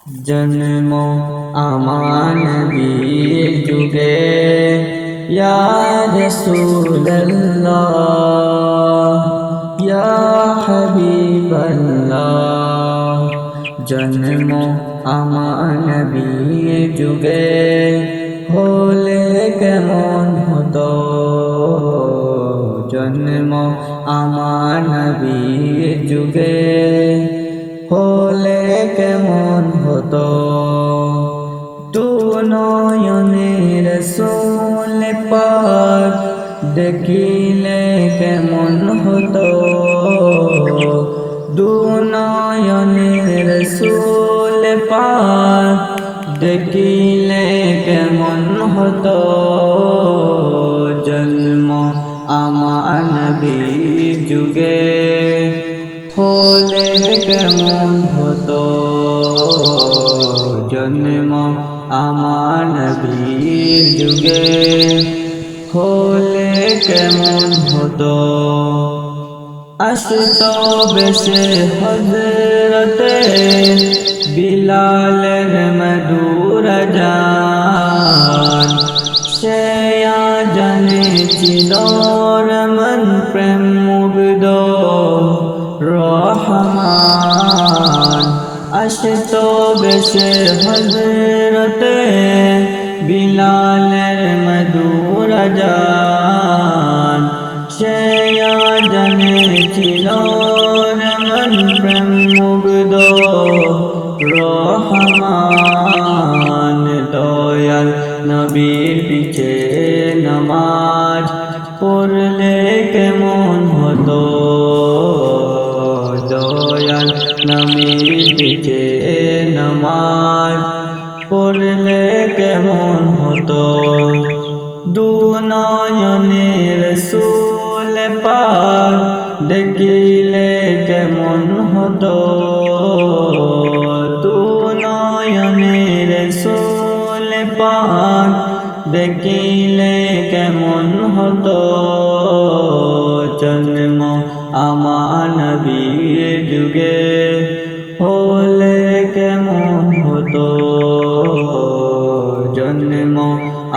জন্ম আমার নবীর যুগে ইয়া রাসূলুল্লাহ ইয়া হাবিবাল্লাহ। জন্ম আমার নবীর যুগে হলে কেমন হতো, জন্ম আমার নবীর যুগে হলে কেমন হতো। তু নয়নে রাসূল পাক দেখিলে কেমন হতো, দু নয়নে রাসূল পাক দেখিলে কেমন হতো। জন্ম আমার নবীর যুগে হলে কেমন হতো, জন্ম আমার নবীর যুগে হলে কেমন হতো। আসতো বেশে হযরতে বিলালের মধুর আযান, সে আযানে ছিল রমন প্রেম মুগ্ধ রহমান। আসতো বেশে হযরতে বিলালের মধুর আযান, সে আযানে ছিল রমন প্রেম মুগ্ধ রহমান। দয়াল নবীর পিছে নামাজ পড়লে কেমন হতো, দয়াল নবীর পিছে নামাজ পড়লে কেমন হতো। দু নয়নে রাসূল পাক দেখিলে কেমন হতো, দু নয়নে রাসূল পাক দেখিলে কেমন হতো। জন্ম আমার নবীর যুগে হলে কেমন হতো, জন্ম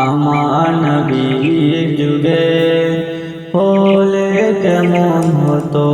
আমার নবীর যুগে হলে কেমন হতো।